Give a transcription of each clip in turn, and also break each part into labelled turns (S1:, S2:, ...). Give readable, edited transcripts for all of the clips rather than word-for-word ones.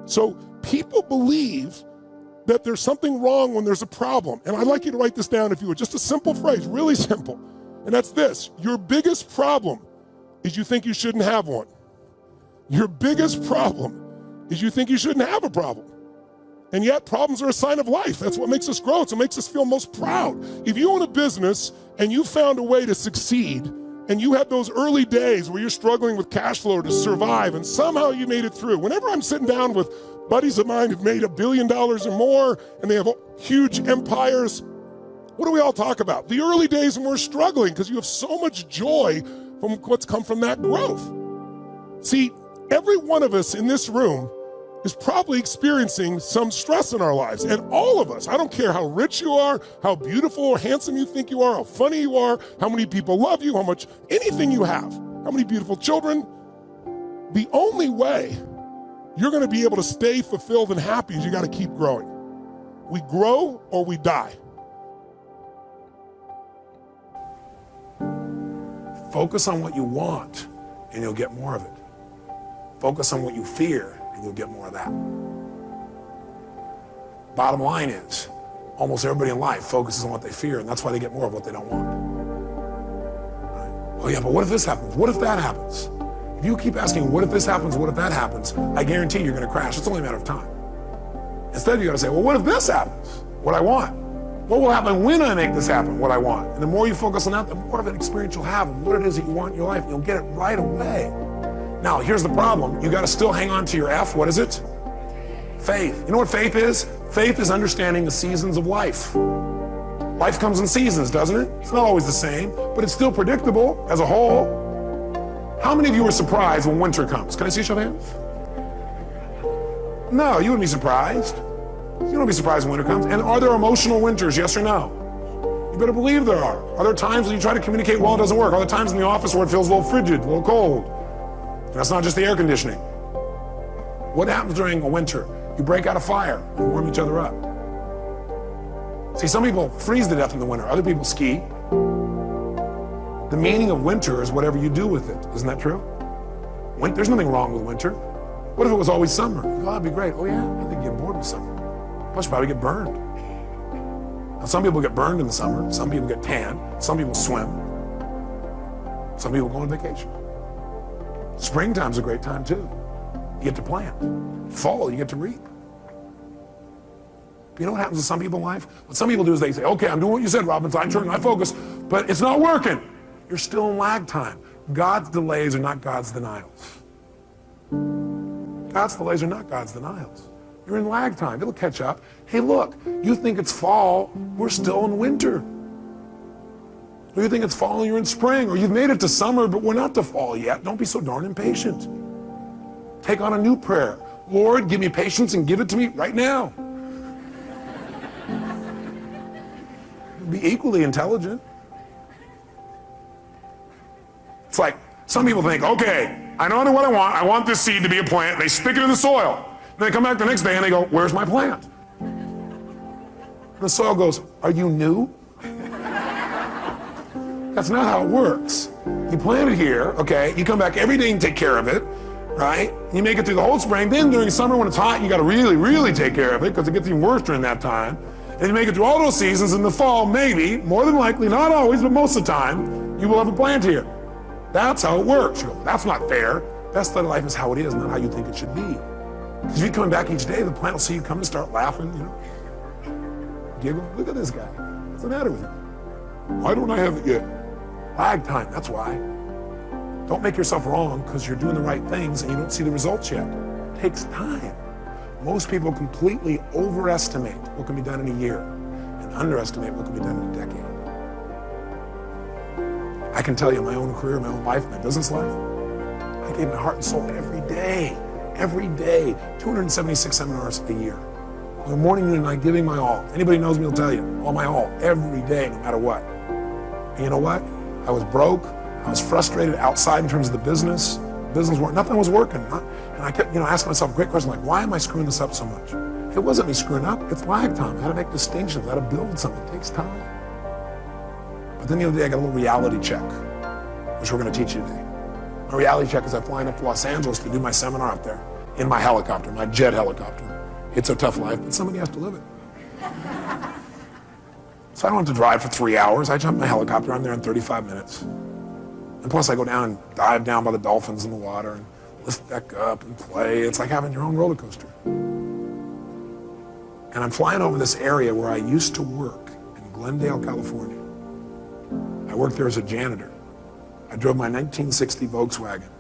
S1: So people believe that there's something wrong when there's a problem. And I'd like you to write this down if you would. Just a simple phrase, really simple. And that's this: your biggest problem is you think you shouldn't have one. Your biggest problem is you think you shouldn't have a problem. And yet problems are a sign of life. That's what makes us grow. It's what makes us feel most proud. If you own a business and you found a way to succeed, and you had those early days where you're struggling with cash flow to survive, and somehow you made it through. Whenever I'm sitting down with buddies of mine who've made $1 billion or more, and they have huge empires, what do we all talk about? The early days when we're struggling, because you have so much joy from what's come from that growth. See, every one of us in this room is probably experiencing some stress in our lives. And all of us, I don't care how rich you are, how beautiful or handsome you think you are, how funny you are, how many people love you, how much, anything you have, how many beautiful children. The only way you're gonna be able to stay fulfilled and happy is you gotta keep growing. We grow or we die.
S2: Focus on what you want and you'll get more of it. Focus on what you fear and you'll get more of that. Bottom line is, almost everybody in life focuses on what they fear, and that's why they get more of what they don't want. Right? Oh yeah, but what if this happens? What if that happens? If you keep asking, what if this happens, what if that happens, I guarantee you're gonna crash. It's only a matter of time. Instead, you gotta say, well, what if this happens? What I want. What will happen when I make this happen, what I want? And the more you focus on that, the more of an experience you'll have of what it is that you want in your life. You'll get it right away. Now, here's the problem. You gotta still hang on to your F. What is it? Faith. You know what faith is? Faith is understanding the seasons of life. Life comes in seasons, doesn't it? It's not always the same, but it's still predictable as a whole. How many of you are surprised when winter comes? Can I see a show of hands? No, you wouldn't be surprised. You don't be surprised when winter comes. And are there emotional winters, yes or no? You better believe there are. Are there times when you try to communicate well, it doesn't work? Are there times in the office where it feels a little frigid, a little cold? And that's not just the air conditioning. What happens during a winter? You break out a fire and warm each other up. See, some people freeze to death in the winter. Other people ski. The meaning of winter is whatever you do with it. Isn't that true? There's nothing wrong with winter. What if it was always summer? Oh, that'd be great. Oh yeah, I think you get bored with summer. Plus, you probably get burned. Now, some people get burned in the summer. Some people get tan. Some people swim. Some people go on vacation. Springtime's a great time too. You get to plant. Fall, you get to reap. You know what happens to some people in life? What some people do is they say, okay, I'm doing what you said, Robbins, I turn my focus, but it's not working. You're still in lag time. God's delays are not God's denials. God's delays are not God's denials. You're in lag time. It'll catch up. Hey, look, you think it's fall, we're still in winter. Or you think it's fall and you're in spring, or you've made it to summer, but we're not to fall yet. Don't be so darn impatient. Take on a new prayer. Lord, give me patience and give it to me right now. Be equally intelligent. It's like, some people think, okay, I know what I want. I want this seed to be a plant. They stick it in the soil. Then they come back the next day and they go, where's my plant? And the soil goes, are you new? That's not how it works. You plant it here, okay? You come back every day and take care of it, right? You make it through the whole spring. Then during summer when it's hot, you gotta really, really take care of it because it gets even worse during that time. And you make it through all those seasons. In the fall, maybe, more than likely, not always, but most of the time, you will have a plant here. That's how it works. You go, that's not fair. Best of life is how it is, not how you think it should be. Because if you're coming back each day, the plant will see you come and start laughing, you know. Giggle, look at this guy. What's the matter with him? Why don't I have it yet? Lag time, that's why. Don't make yourself wrong because you're doing the right things and you don't see the results yet. It takes time. Most people completely overestimate what can be done in a year and underestimate what can be done in a decade. I can tell you my own career, my own life, my business life, I gave my heart and soul every day, 276 seminars a year. The morning, noon, and night, giving my all. If anybody knows me will tell you, all my all, every day, no matter what. And you know what? I was broke, I was frustrated outside in terms of the business. Nothing was working. And I kept, asking myself a great question, like, why am I screwing this up so much? It wasn't me screwing up, it's lag time. I had to make distinctions, I had to build something, it takes time. But then the other day I got a little reality check, which we're gonna teach you today. My reality check is I'm flying up to Los Angeles to do my seminar up there. in my helicopter, my jet helicopter. It's a tough life, but somebody has to live it. So I don't have to drive for 3 hours. I jump in my helicopter, I'm there in 35 minutes. And plus I go down and dive down by the dolphins in the water and lift back up and play. It's like having your own roller coaster. And I'm flying over this area where I used to work in Glendale, California. I worked there as a janitor. I drove my 1960 Volkswagen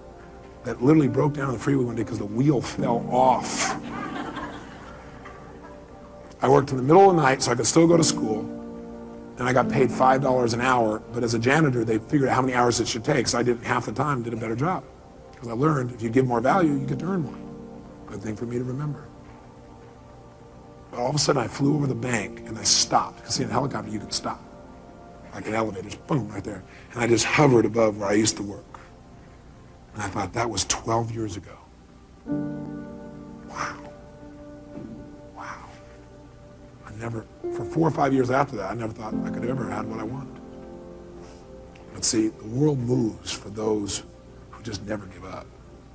S2: that literally broke down on the freeway one day because the wheel fell off. I worked in the middle of the night so I could still go to school, and I got paid $5 an hour, but as a janitor, they figured out how many hours it should take, so I did half the time, did a better job. Because I learned if you give more value, you get to earn more. Good thing for me to remember. But all of a sudden, I flew over the bank, and I stopped. Because see, in a helicopter, you can stop. Like an elevator, just boom, right there. And I just hovered above where I used to work. And I thought, that was 12 years ago. Wow. Wow. For 4 or 5 years after that, I never thought I could have ever had what I wanted. But see, the world moves for those who just never give up.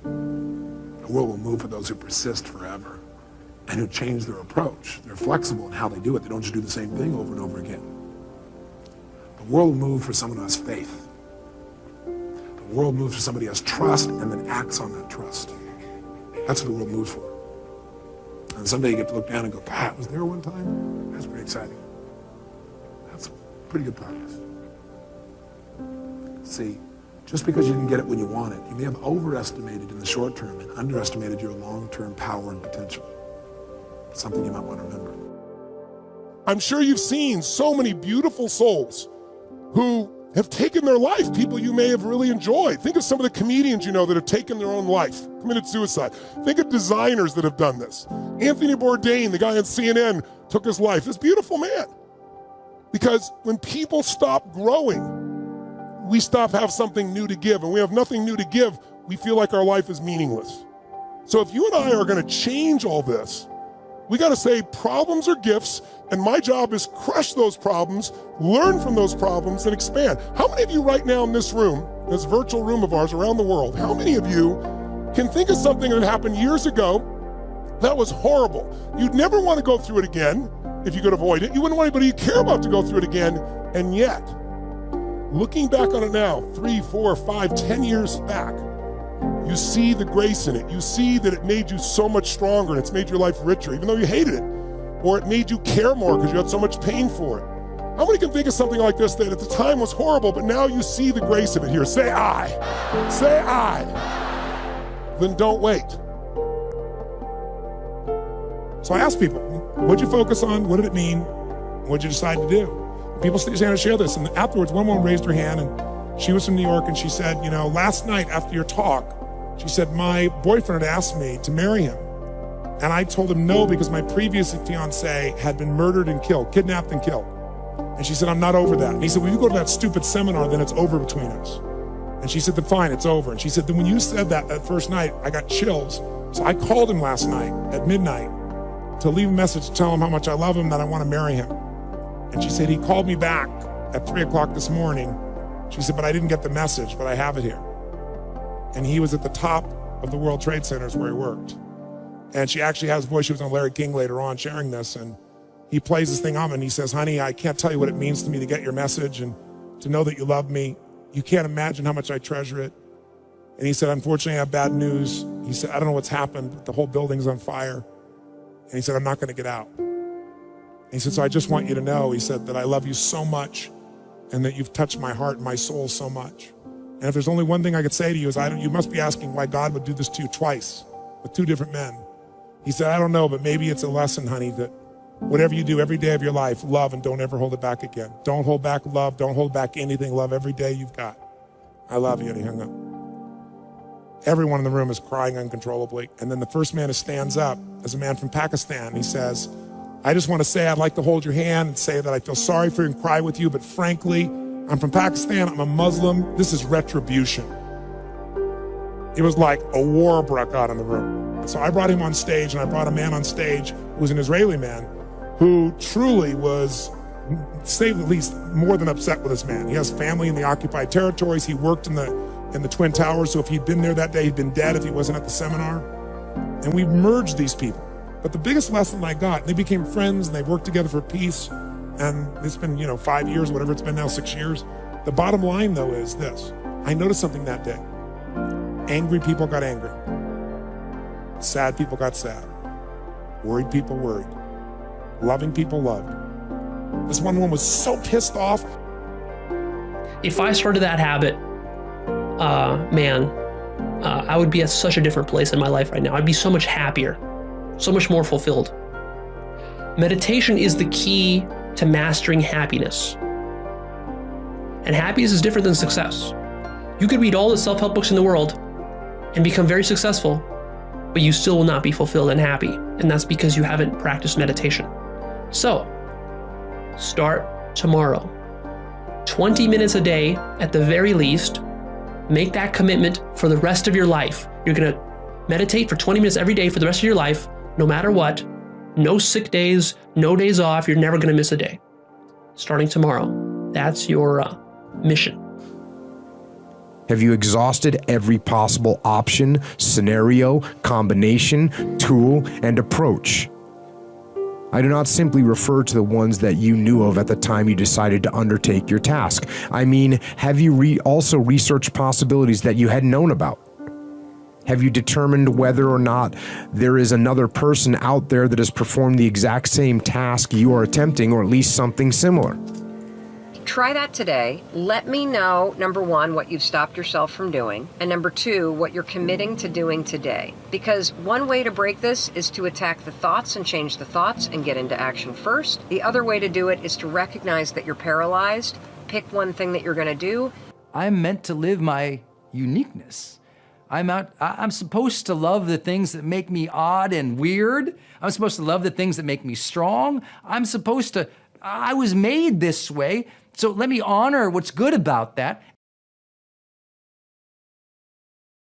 S2: The world will move for those who persist forever and who change their approach. They're flexible in how they do it. They don't just do the same thing over and over again. The world will move for someone who has faith. The world moves for somebody who has trust and then acts on that trust. That's what the world moves for. And someday you get to look down and go, God, was there one time? That's pretty exciting. That's pretty good progress. See, just because you didn't get it when you want it, you may have overestimated in the short term and underestimated your long-term power and potential. Something you might want to remember.
S1: I'm sure you've seen so many beautiful souls who have taken their life, people you may have really enjoyed. Think of some of the comedians you know that have taken their own life, committed suicide. Think of designers that have done this. Anthony Bourdain, the guy on CNN, took his life. This beautiful man. Because when people stop growing, we stop having something new to give. And we have nothing new to give, we feel like our life is meaningless. So if you and I are gonna change all this, we gotta say problems are gifts, and my job is crush those problems, learn from those problems, and expand. How many of you right now in this room, this virtual room of ours around the world, how many of you can think of something that happened years ago that was horrible? You'd never want to go through it again if you could avoid it. You wouldn't want anybody you care about to go through it again, and yet, looking back on it now, 3, 4, 5, 10 years back, you see the grace in it. You see that it made you so much stronger and it's made your life richer, even though you hated it. Or it made you care more because you had so much pain for it. How many can think of something like this that at the time was horrible, but now you see the grace of it? Here, say I. Say I. Then don't wait. So I asked people, what'd you focus on? What did it mean? What'd you decide to do? People stand to share this. And afterwards, one woman raised her hand, and she was from New York, and she said, you know, last night after your talk, she said, my boyfriend had asked me to marry him. And I told him no because my previous fiance had been murdered and killed, kidnapped and killed. And she said, I'm not over that. And he said, well, you go to that stupid seminar, then it's over between us. And she said, then fine, it's over. And she said, then when you said that first night, I got chills. So I called him last night at midnight to leave a message to tell him how much I love him, that I want to marry him. And she said, he called me back at 3 o'clock this morning. She said, but I didn't get the message, but I have it here. And he was at the top of the World Trade Centers where he worked. And she actually has a voice. She was on Larry King later on sharing this. And he plays this thing on and he says, honey, I can't tell you what it means to me to get your message and to know that you love me. You can't imagine how much I treasure it. And he said, unfortunately, I have bad news. He said, I don't know what's happened, but the whole building's on fire. And he said, I'm not going to get out. And he said, so I just want you to know, he said, that I love you so much and that you've touched my heart and my soul so much. And if there's only one thing I could say to you is, you must be asking why God would do this to you twice with 2 different men. He said, I don't know, but maybe it's a lesson, honey, that whatever you do every day of your life, love and don't ever hold it back again. Don't hold back love. Don't hold back anything. Love every day you've got. I love you. And he hung up. Everyone in the room is crying uncontrollably. And then the first man who stands up is a man from Pakistan. He says, I just want to say I'd like to hold your hand and say that I feel sorry for you and cry with you, but frankly, I'm from Pakistan. I'm a Muslim. This is retribution. It was like a war broke out in the room. So I brought him on stage, and I brought a man on stage who was an Israeli man who truly was, to say the least, more than upset with this man. He has family in the occupied territories. He worked in the Twin Towers, so if he'd been there that day, he'd been dead if he wasn't at the seminar.
S2: And we merged these people. But the biggest lesson I got, they became friends and they worked together for peace. And it's been, 5 years, whatever it's been now, 6 years. The bottom line though is this. I noticed something that day. Angry people got angry. Sad people got sad. Worried people worried. Loving people loved. This one woman was so pissed off.
S3: If I started that habit, I would be at such a different place in my life right now. I'd be so much happier, so much more fulfilled. Meditation is the key to mastering happiness. And happiness is different than success. You could read all the self-help books in the world and become very successful, but you still will not be fulfilled and happy. And that's because you haven't practiced meditation. So, start tomorrow. 20 minutes a day at the very least. Make that commitment for the rest of your life. You're gonna meditate for 20 minutes every day for the rest of your life, no matter what. No sick days, no days off. You're never gonna miss a day. Starting tomorrow. That's your mission.
S4: Have you exhausted every possible option, scenario, combination, tool, and approach? I do not simply refer to the ones that you knew of at the time you decided to undertake your task. I mean, have you also researched possibilities that you hadn't known about? Have you determined whether or not there is another person out there that has performed the exact same task you are attempting, or at least something similar?
S5: Try that today. Let me know, number one, what you've stopped yourself from doing, and number two, what you're committing to doing today. Because one way to break this is to attack the thoughts and change the thoughts and get into action first. The other way to do it is to recognize that you're paralyzed, pick one thing that you're going to do.
S6: I'm meant to live my uniqueness. I'm supposed to love the things that make me odd and weird. I'm supposed to love the things that make me strong. I was made this way. So let me honor what's good about that